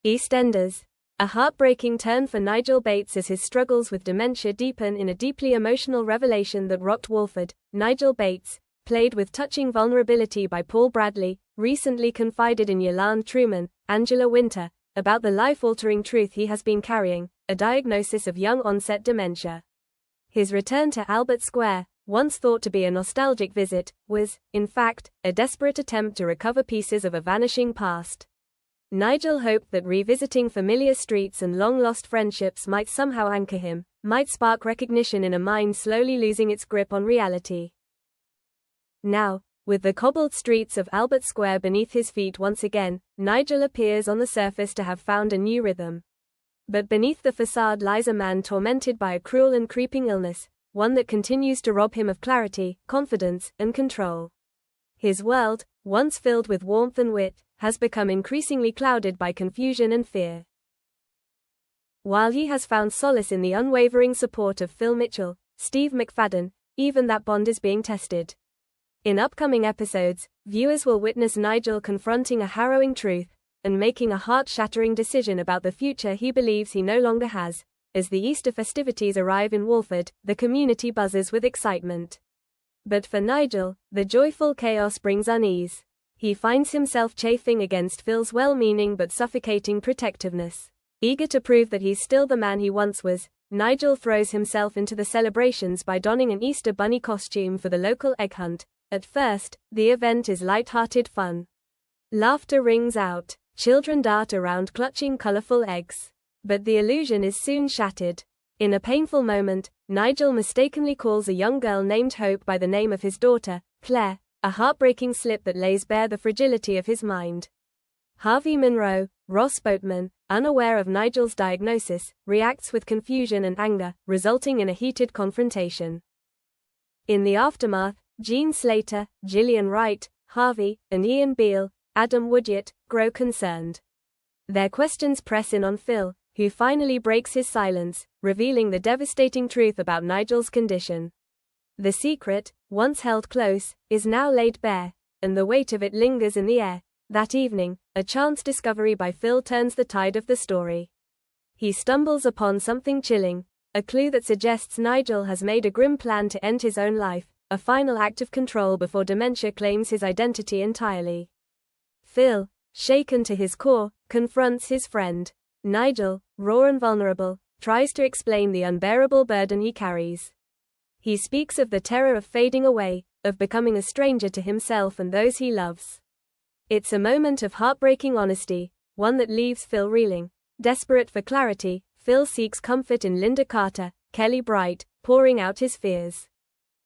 EastEnders. A heartbreaking turn for Nigel Bates as his struggles with dementia deepen in a deeply emotional revelation that rocked Walford. Nigel Bates, played with touching vulnerability by Paul Bradley, recently confided in Yolande Truman, Angela Winter, about the life-altering truth he has been carrying, a diagnosis of young-onset dementia. His return to Albert Square, once thought to be a nostalgic visit, was, in fact, a desperate attempt to recover pieces of a vanishing past. Nigel hoped that revisiting familiar streets and long-lost friendships might somehow anchor him, might spark recognition in a mind slowly losing its grip on reality. Now, with the cobbled streets of Albert Square beneath his feet once again, Nigel appears on the surface to have found a new rhythm. But beneath the facade lies a man tormented by a cruel and creeping illness, one that continues to rob him of clarity, confidence, and control. His world, once filled with warmth and wit, has become increasingly clouded by confusion and fear. While he has found solace in the unwavering support of Phil Mitchell, Steve McFadden, even that bond is being tested. In upcoming episodes, viewers will witness Nigel confronting a harrowing truth and making a heart-shattering decision about the future he believes he no longer has. As the Easter festivities arrive in Walford, the community buzzes with excitement. But for Nigel, the joyful chaos brings unease. He finds himself chafing against Phil's well-meaning but suffocating protectiveness. Eager to prove that he's still the man he once was, Nigel throws himself into the celebrations by donning an Easter bunny costume for the local egg hunt. At first, the event is light-hearted fun. Laughter rings out, children dart around clutching colorful eggs. But the illusion is soon shattered. In a painful moment, Nigel mistakenly calls a young girl named Hope by the name of his daughter, Claire, a heartbreaking slip that lays bare the fragility of his mind. Harvey Monroe, Ross Boatman, unaware of Nigel's diagnosis, reacts with confusion and anger, resulting in a heated confrontation. In the aftermath, Jean Slater, Gillian Wright, Harvey, and Ian Beale, Adam Woodyard, grow concerned. Their questions press in on Phil, who finally breaks his silence, revealing the devastating truth about Nigel's condition. The secret, once held close, is now laid bare, and the weight of it lingers in the air. That evening, a chance discovery by Phil turns the tide of the story. He stumbles upon something chilling, a clue that suggests Nigel has made a grim plan to end his own life, a final act of control before dementia claims his identity entirely. Phil, shaken to his core, confronts his friend. Nigel, raw and vulnerable, tries to explain the unbearable burden he carries. He speaks of the terror of fading away, of becoming a stranger to himself and those he loves. It's a moment of heartbreaking honesty, one that leaves Phil reeling. Desperate for clarity, Phil seeks comfort in Linda Carter, Kelly Bright, pouring out his fears.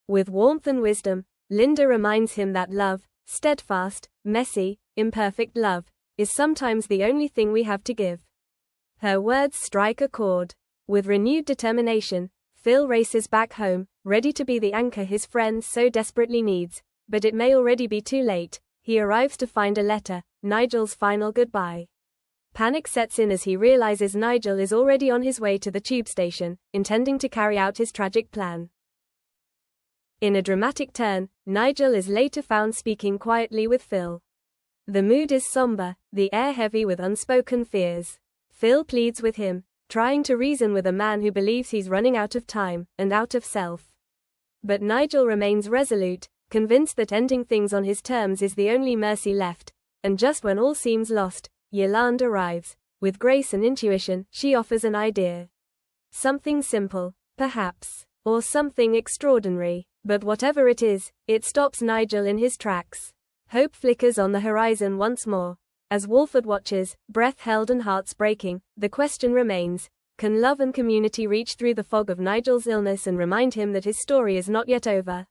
With warmth and wisdom, Linda reminds him that love, steadfast, messy, imperfect love, is sometimes the only thing we have to give. Her words strike a chord. With renewed determination, Phil races back home, ready to be the anchor his friend so desperately needs, but it may already be too late. He arrives to find a letter, Nigel's final goodbye. Panic sets in as he realizes Nigel is already on his way to the tube station, intending to carry out his tragic plan. In a dramatic turn, Nigel is later found speaking quietly with Phil. The mood is somber, the air heavy with unspoken fears. Phil pleads with him, trying to reason with a man who believes he's running out of time, and out of self. But Nigel remains resolute, convinced that ending things on his terms is the only mercy left, and just when all seems lost, Yolande arrives. With grace and intuition, she offers an idea. Something simple, perhaps, or something extraordinary, but whatever it is, it stops Nigel in his tracks. Hope flickers on the horizon once more. As Walford watches, breath held and hearts breaking, the question remains, can love and community reach through the fog of Nigel's illness and remind him that his story is not yet over?